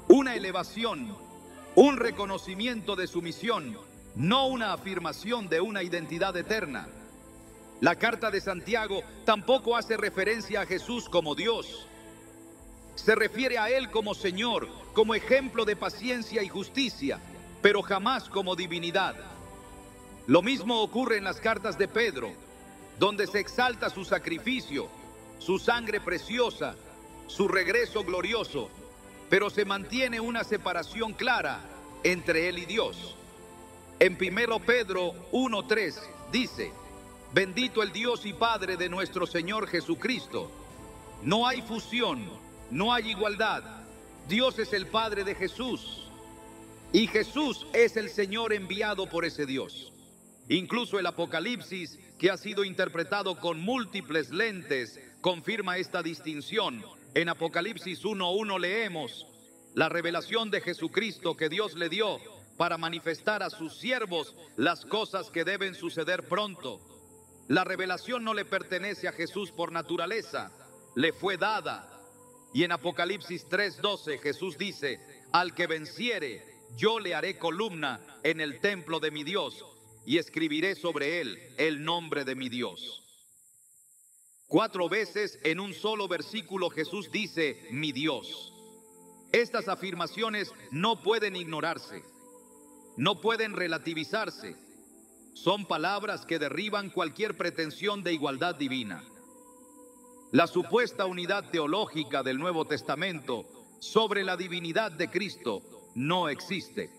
una elevación, un reconocimiento de su misión, no una afirmación de una identidad eterna. La carta de Santiago tampoco hace referencia a Jesús como Dios. Se refiere a Él como Señor, como ejemplo de paciencia y justicia, pero jamás como divinidad. Lo mismo ocurre en las cartas de Pedro, donde se exalta su sacrificio, su sangre preciosa, su regreso glorioso, pero se mantiene una separación clara entre Él y Dios. En 1 Pedro 1:3 dice: bendito el Dios y Padre de nuestro Señor Jesucristo. No hay fusión, no hay igualdad. Dios es el Padre de Jesús. Y Jesús es el Señor enviado por ese Dios. Incluso el Apocalipsis, que ha sido interpretado con múltiples lentes, confirma esta distinción. En Apocalipsis 1:1 leemos: la revelación de Jesucristo que Dios le dio para manifestar a sus siervos las cosas que deben suceder pronto. La revelación no le pertenece a Jesús por naturaleza, le fue dada. Y en Apocalipsis 3:12 Jesús dice: al que venciere, yo le haré columna en el templo de mi Dios, y escribiré sobre él el nombre de mi Dios. 4 veces en un solo versículo Jesús dice: mi Dios. Estas afirmaciones no pueden ignorarse, no pueden relativizarse. Son palabras que derriban cualquier pretensión de igualdad divina. La supuesta unidad teológica del Nuevo Testamento sobre la divinidad de Cristo no existe.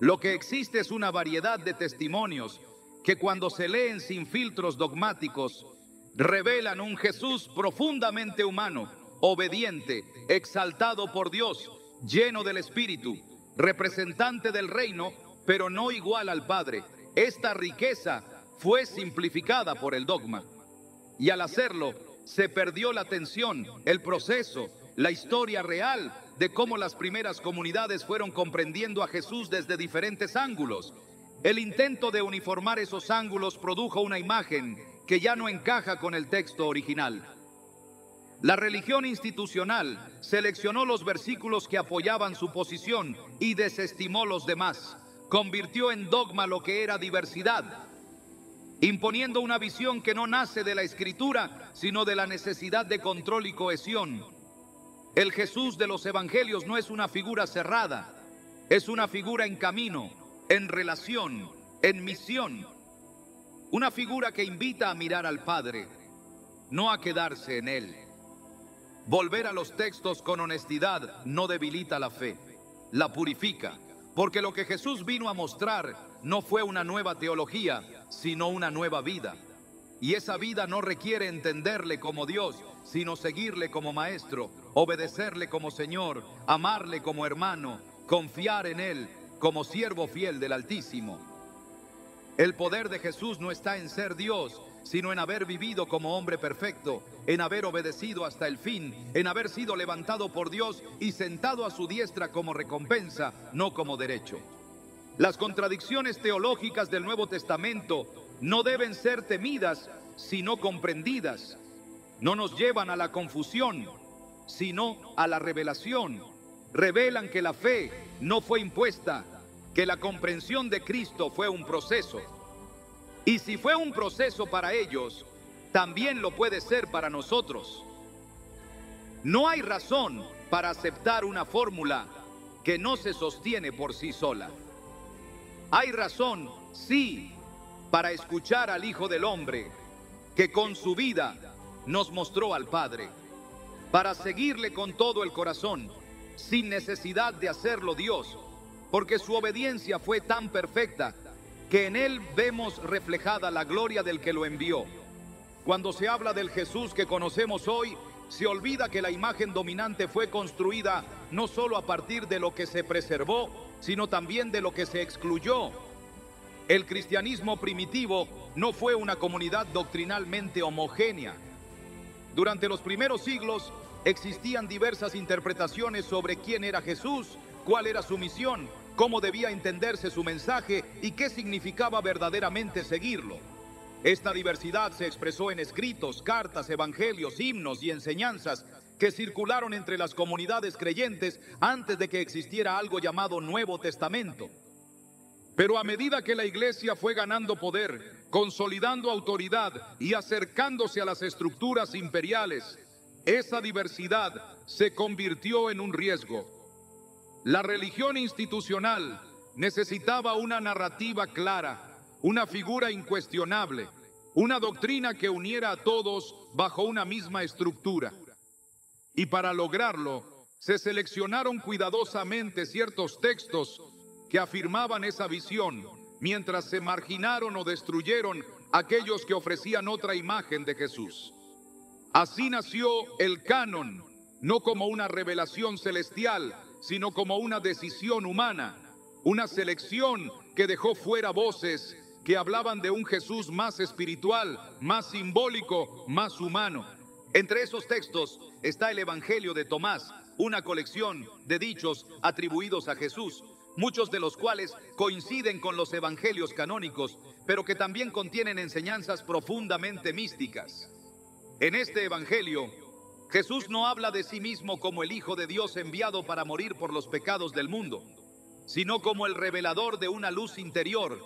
Lo que existe es una variedad de testimonios que, cuando se leen sin filtros dogmáticos, revelan un Jesús profundamente humano, obediente, exaltado por Dios, lleno del Espíritu, representante del reino, pero no igual al Padre. Esta riqueza fue simplificada por el dogma, y al hacerlo se perdió la tensión, el proceso, la historia real de cómo las primeras comunidades fueron comprendiendo a Jesús desde diferentes ángulos. El intento de uniformar esos ángulos produjo una imagen que ya no encaja con el texto original. La religión institucional seleccionó los versículos que apoyaban su posición y desestimó los demás. Convirtió en dogma lo que era diversidad, imponiendo una visión que no nace de la Escritura, sino de la necesidad de control y cohesión. El Jesús de los evangelios no es una figura cerrada, es una figura en camino, en relación, en misión. Una figura que invita a mirar al Padre, no a quedarse en Él. Volver a los textos con honestidad no debilita la fe, la purifica, porque lo que Jesús vino a mostrar no fue una nueva teología, sino una nueva vida. Y esa vida no requiere entenderle como Dios, sino seguirle como maestro, obedecerle como Señor, amarle como hermano, confiar en Él como siervo fiel del Altísimo. El poder de Jesús no está en ser Dios, sino en haber vivido como hombre perfecto, en haber obedecido hasta el fin, en haber sido levantado por Dios y sentado a su diestra como recompensa, no como derecho. Las contradicciones teológicas del Nuevo Testamento no deben ser temidas, sino comprendidas. No nos llevan a la confusión, sino a la revelación. Revelan que la fe no fue impuesta, que la comprensión de Cristo fue un proceso. Y si fue un proceso para ellos, también lo puede ser para nosotros. No hay razón para aceptar una fórmula que no se sostiene por sí sola. Hay razón, sí, para escuchar al Hijo del Hombre, que con su vida nos mostró al Padre, para seguirle con todo el corazón, sin necesidad de hacerlo Dios, porque su obediencia fue tan perfecta que en Él vemos reflejada la gloria del que lo envió. Cuando se habla del Jesús que conocemos hoy, se olvida que la imagen dominante fue construida no solo a partir de lo que se preservó, sino también de lo que se excluyó. El cristianismo primitivo no fue una comunidad doctrinalmente homogénea. Durante los primeros siglos existían diversas interpretaciones sobre quién era Jesús, cuál era su misión, cómo debía entenderse su mensaje y qué significaba verdaderamente seguirlo. Esta diversidad se expresó en escritos, cartas, evangelios, himnos y enseñanzas que circularon entre las comunidades creyentes antes de que existiera algo llamado Nuevo Testamento. Pero a medida que la iglesia fue ganando poder, consolidando autoridad y acercándose a las estructuras imperiales, esa diversidad se convirtió en un riesgo. La religión institucional necesitaba una narrativa clara, una figura incuestionable, una doctrina que uniera a todos bajo una misma estructura. Y para lograrlo, se seleccionaron cuidadosamente ciertos textos que afirmaban esa visión, mientras se marginaron o destruyeron aquellos que ofrecían otra imagen de Jesús. Así nació el canon, no como una revelación celestial, sino como una decisión humana. una selección que dejó fuera voces que hablaban de un Jesús más espiritual, más simbólico, más humano. Entre esos textos está el Evangelio de Tomás, una colección de dichos atribuidos a Jesús, muchos de los cuales coinciden con los evangelios canónicos, pero que también contienen enseñanzas profundamente místicas. En este evangelio, Jesús no habla de sí mismo como el Hijo de Dios enviado para morir por los pecados del mundo, sino como el revelador de una luz interior,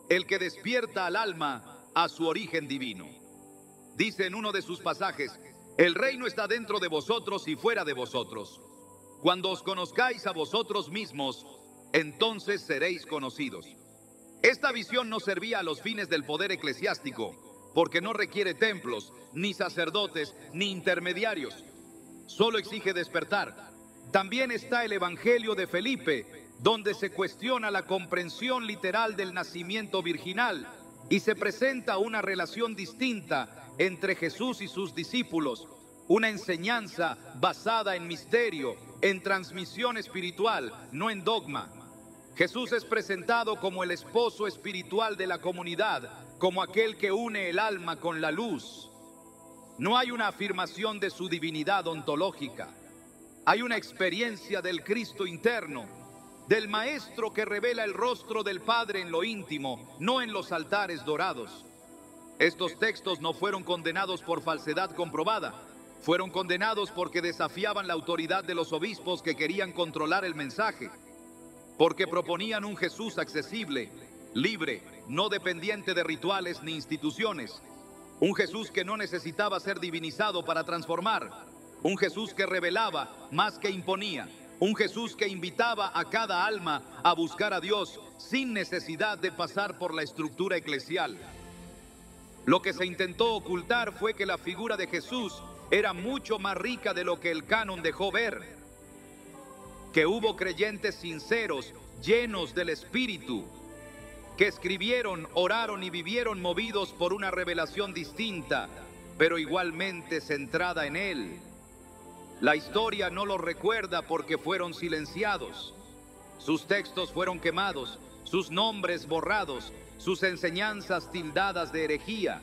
el que despierta al alma a su origen divino. Dice en uno de sus pasajes: el reino está dentro de vosotros y fuera de vosotros. Cuando os conozcáis a vosotros mismos, entonces seréis conocidos. Esta visión no servía a los fines del poder eclesiástico, porque no requiere templos, ni sacerdotes, ni intermediarios. Solo exige despertar. También está el Evangelio de Felipe, donde se cuestiona la comprensión literal del nacimiento virginal y se presenta una relación distinta entre Jesús y sus discípulos, una enseñanza basada en misterio, en transmisión espiritual, no en dogma. Jesús es presentado como el esposo espiritual de la comunidad, como aquel que une el alma con la luz. No hay una afirmación de su divinidad ontológica. Hay una experiencia del Cristo interno, del Maestro que revela el rostro del Padre en lo íntimo, no en los altares dorados. Estos textos no fueron condenados por falsedad comprobada. Fueron condenados porque desafiaban la autoridad de los obispos que querían controlar el mensaje, porque proponían un Jesús accesible, libre, no dependiente de rituales ni instituciones. Un Jesús que no necesitaba ser divinizado para transformar. Un Jesús que revelaba más que imponía. Un Jesús que invitaba a cada alma a buscar a Dios sin necesidad de pasar por la estructura eclesial. Lo que se intentó ocultar fue que la figura de Jesús era mucho más rica de lo que el canon dejó ver. Que hubo creyentes sinceros, llenos del Espíritu, que escribieron, oraron y vivieron movidos por una revelación distinta, pero igualmente centrada en Él. La historia no los recuerda porque fueron silenciados. Sus textos fueron quemados, sus nombres borrados, sus enseñanzas tildadas de herejía.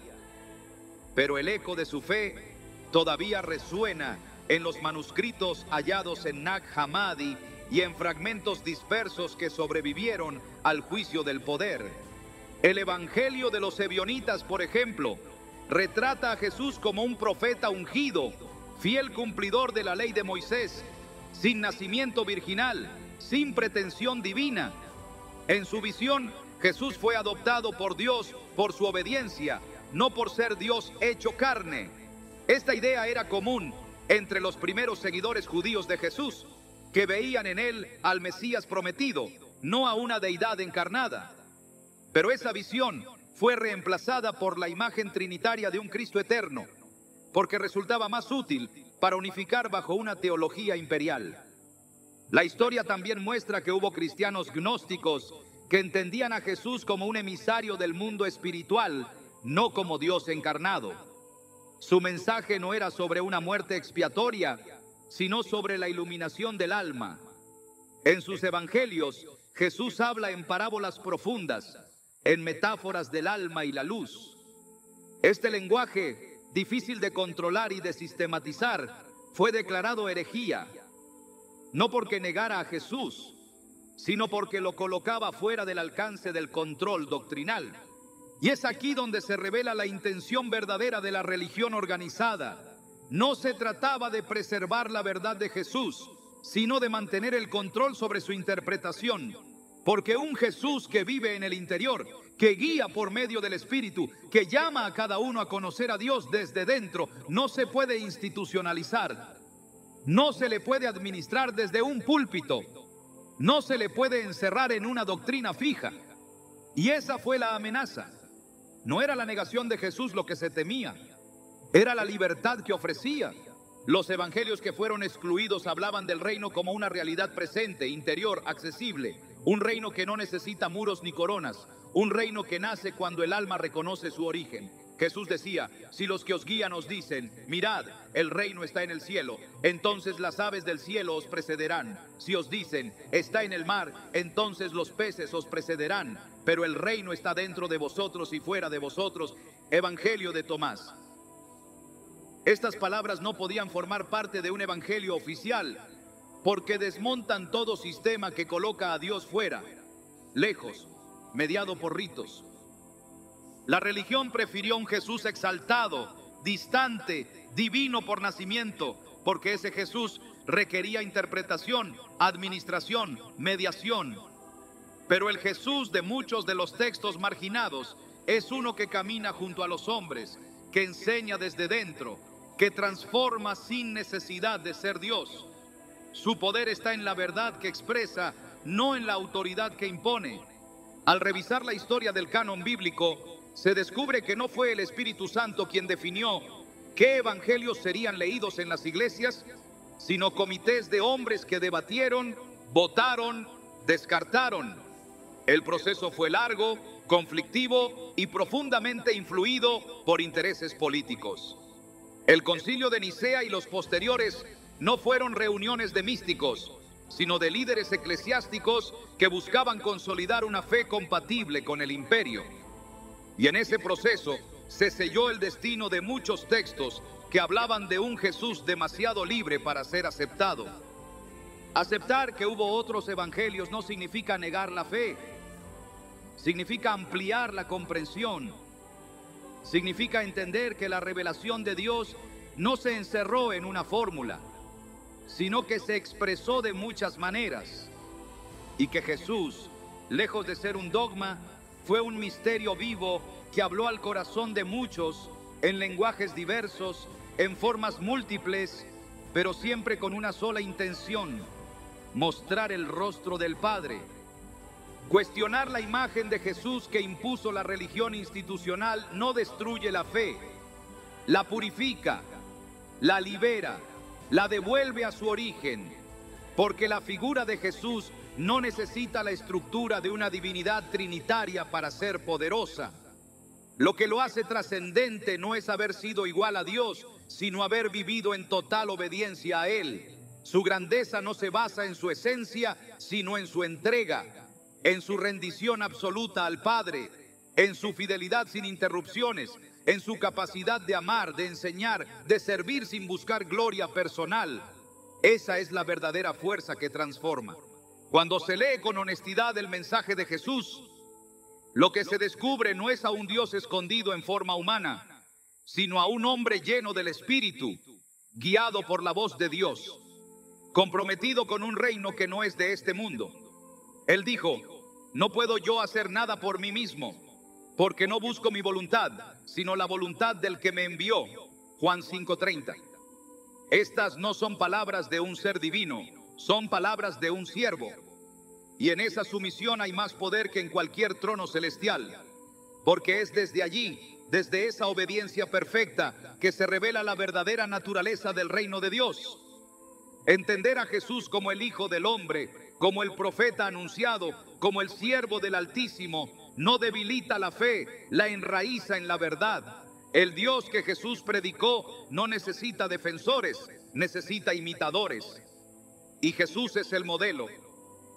Pero el eco de su fe todavía resuena en los manuscritos hallados en Nag Hammadi y en fragmentos dispersos que sobrevivieron al juicio del poder. El Evangelio de los Ebionitas, por ejemplo, retrata a Jesús como un profeta ungido, fiel cumplidor de la ley de Moisés, sin nacimiento virginal, sin pretensión divina. En su visión, Jesús fue adoptado por Dios por su obediencia, no por ser Dios hecho carne. Esta idea era común entre los primeros seguidores judíos de Jesús, que veían en él al Mesías prometido, no a una deidad encarnada. Pero esa visión fue reemplazada por la imagen trinitaria de un Cristo eterno, porque resultaba más útil para unificar bajo una teología imperial. La historia también muestra que hubo cristianos gnósticos que entendían a Jesús como un emisario del mundo espiritual, no como Dios encarnado. Su mensaje no era sobre una muerte expiatoria, sino sobre la iluminación del alma. En sus evangelios, Jesús habla en parábolas profundas, en metáforas del alma y la luz. Este lenguaje, difícil de controlar y de sistematizar, fue declarado herejía, no porque negara a Jesús, sino porque lo colocaba fuera del alcance del control doctrinal. Y es aquí donde se revela la intención verdadera de la religión organizada. No se trataba de preservar la verdad de Jesús, sino de mantener el control sobre su interpretación. Porque un Jesús que vive en el interior, que guía por medio del Espíritu, que llama a cada uno a conocer a Dios desde dentro, no se puede institucionalizar. No se le puede administrar desde un púlpito. No se le puede encerrar en una doctrina fija. Y esa fue la amenaza. No era la negación de Jesús lo que se temía, era la libertad que ofrecía. Los evangelios que fueron excluidos hablaban del reino como una realidad presente, interior, accesible. Un reino que no necesita muros ni coronas. Un reino que nace cuando el alma reconoce su origen. Jesús decía: si los que os guían os dicen, mirad, el reino está en el cielo, entonces las aves del cielo os precederán. Si os dicen, está en el mar, entonces los peces os precederán. Pero el reino está dentro de vosotros y fuera de vosotros. Evangelio de Tomás. Estas palabras no podían formar parte de un evangelio oficial, porque desmontan todo sistema que coloca a Dios fuera, lejos, mediado por ritos. La religión prefirió un Jesús exaltado, distante, divino por nacimiento, porque ese Jesús requería interpretación, administración, mediación. Pero el Jesús de muchos de los textos marginados es uno que camina junto a los hombres, que enseña desde dentro, que transforma sin necesidad de ser Dios. Su poder está en la verdad que expresa, no en la autoridad que impone. Al revisar la historia del canon bíblico, se descubre que no fue el Espíritu Santo quien definió qué evangelios serían leídos en las iglesias, sino comités de hombres que debatieron, votaron, descartaron. El proceso fue largo, conflictivo y profundamente influido por intereses políticos. El Concilio de Nicea y los posteriores no fueron reuniones de místicos, sino de líderes eclesiásticos que buscaban consolidar una fe compatible con el imperio. Y en ese proceso se selló el destino de muchos textos que hablaban de un Jesús demasiado libre para ser aceptado. Aceptar que hubo otros evangelios no significa negar la fe, significa ampliar la comprensión, significa entender que la revelación de Dios no se encerró en una fórmula, sino que se expresó de muchas maneras, y que Jesús, lejos de ser un dogma, fue un misterio vivo que habló al corazón de muchos en lenguajes diversos, en formas múltiples, pero siempre con una sola intención: mostrar el rostro del Padre. Cuestionar la imagen de Jesús que impuso la religión institucional no destruye la fe, la purifica, la libera, la devuelve a su origen, porque la figura de Jesús no necesita la estructura de una divinidad trinitaria para ser poderosa. Lo que lo hace trascendente no es haber sido igual a Dios, sino haber vivido en total obediencia a Él. Su grandeza no se basa en su esencia, sino en su entrega, en su rendición absoluta al Padre, en su fidelidad sin interrupciones, en su capacidad de amar, de enseñar, de servir sin buscar gloria personal. Esa es la verdadera fuerza que transforma. Cuando se lee con honestidad el mensaje de Jesús, lo que se descubre no es a un Dios escondido en forma humana, sino a un hombre lleno del Espíritu, guiado por la voz de Dios, comprometido con un reino que no es de este mundo. Él dijo: no puedo yo hacer nada por mí mismo, porque no busco mi voluntad, sino la voluntad del que me envió. Juan 5:30. Estas no son palabras de un ser divino, son palabras de un siervo. Y en esa sumisión hay más poder que en cualquier trono celestial, porque es desde allí, desde esa obediencia perfecta, que se revela la verdadera naturaleza del reino de Dios. Entender a Jesús como el Hijo del Hombre, como el profeta anunciado, como el siervo del Altísimo, no debilita la fe, la enraiza en la verdad. El Dios que Jesús predicó no necesita defensores, necesita imitadores. Y Jesús es el modelo,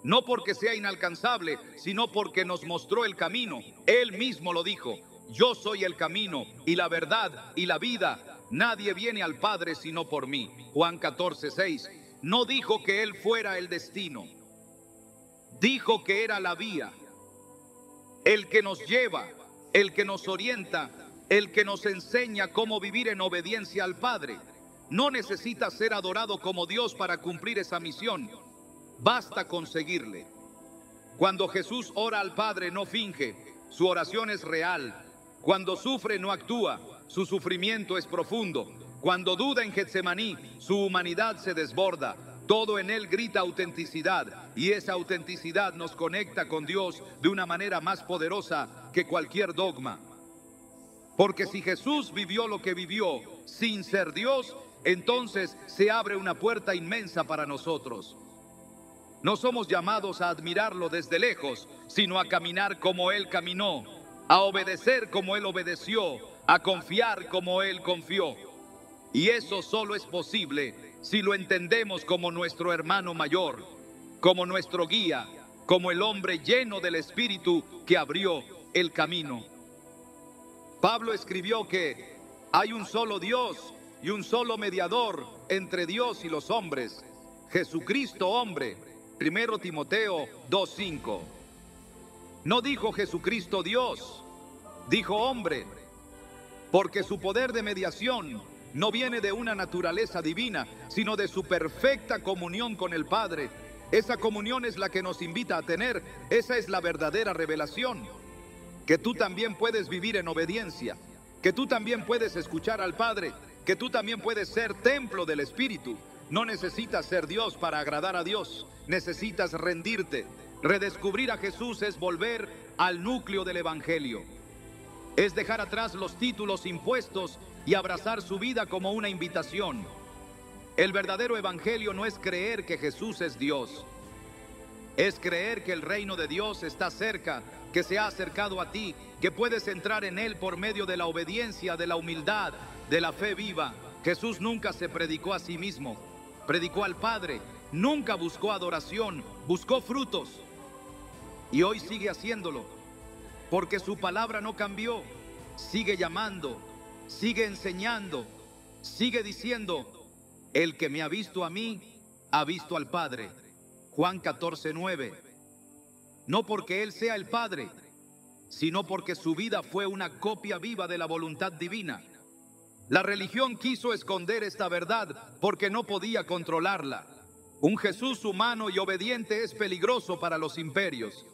no porque sea inalcanzable, sino porque nos mostró el camino. Él mismo lo dijo: yo soy el camino y la verdad y la vida. Nadie viene al Padre sino por mí. Juan 14:6. No dijo que Él fuera el destino, dijo que era la vía, el que nos lleva, el que nos orienta, el que nos enseña cómo vivir en obediencia al Padre. No necesita ser adorado como Dios para cumplir esa misión, basta con seguirle. Cuando Jesús ora al Padre no finge, su oración es real. Cuando sufre no actúa, su sufrimiento es profundo. Cuando duda en Getsemaní, su humanidad se desborda. Todo en él grita autenticidad, y esa autenticidad nos conecta con Dios de una manera más poderosa que cualquier dogma. Porque si Jesús vivió lo que vivió sin ser Dios, entonces se abre una puerta inmensa para nosotros. No somos llamados a admirarlo desde lejos, sino a caminar como Él caminó, a obedecer como Él obedeció, a confiar como Él confió. Y eso solo es posible si lo entendemos como nuestro hermano mayor, como nuestro guía, como el hombre lleno del Espíritu que abrió el camino. Pablo escribió que hay un solo Dios y un solo mediador entre Dios y los hombres, Jesucristo hombre. 1 Timoteo 2:5. No dijo Jesucristo Dios, dijo hombre, porque su poder de mediación no viene de una naturaleza divina, sino de su perfecta comunión con el Padre. Esa comunión es la que nos invita a tener, esa es la verdadera revelación. Que tú también puedes vivir en obediencia, que tú también puedes escuchar al Padre, que tú también puedes ser templo del Espíritu. No necesitas ser Dios para agradar a Dios, necesitas rendirte. Redescubrir a Jesús es volver al núcleo del Evangelio. Es dejar atrás los títulos impuestos y abrazar su vida como una invitación. El verdadero Evangelio no es creer que Jesús es Dios. Es creer que el reino de Dios está cerca, que se ha acercado a ti, que puedes entrar en Él por medio de la obediencia, de la humildad, de la fe viva. Jesús nunca se predicó a sí mismo, predicó al Padre, nunca buscó adoración, buscó frutos. Y hoy sigue haciéndolo, porque su palabra no cambió. Sigue llamando, sigue enseñando, sigue diciendo: el que me ha visto a mí, ha visto al Padre. Juan 14:9. No porque Él sea el Padre, sino porque su vida fue una copia viva de la voluntad divina. La religión quiso esconder esta verdad porque no podía controlarla. Un Jesús humano y obediente es peligroso para los imperios,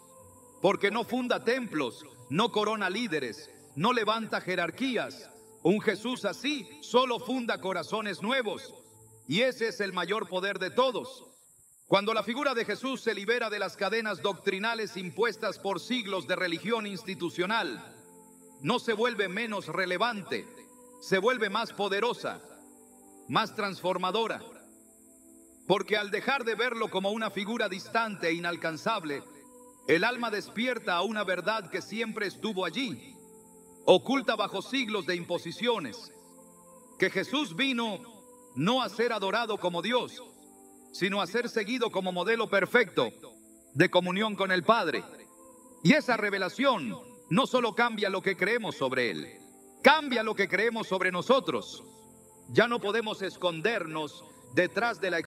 porque no funda templos, no corona líderes, no levanta jerarquías. Un Jesús así solo funda corazones nuevos, y ese es el mayor poder de todos. Cuando la figura de Jesús se libera de las cadenas doctrinales impuestas por siglos de religión institucional, no se vuelve menos relevante, se vuelve más poderosa, más transformadora. Porque al dejar de verlo como una figura distante e inalcanzable, el alma despierta a una verdad que siempre estuvo allí, oculta bajo siglos de imposiciones, que Jesús vino no a ser adorado como Dios, sino a ser seguido como modelo perfecto de comunión con el Padre. Y esa revelación no solo cambia lo que creemos sobre Él, cambia lo que creemos sobre nosotros. Ya no podemos escondernos detrás de la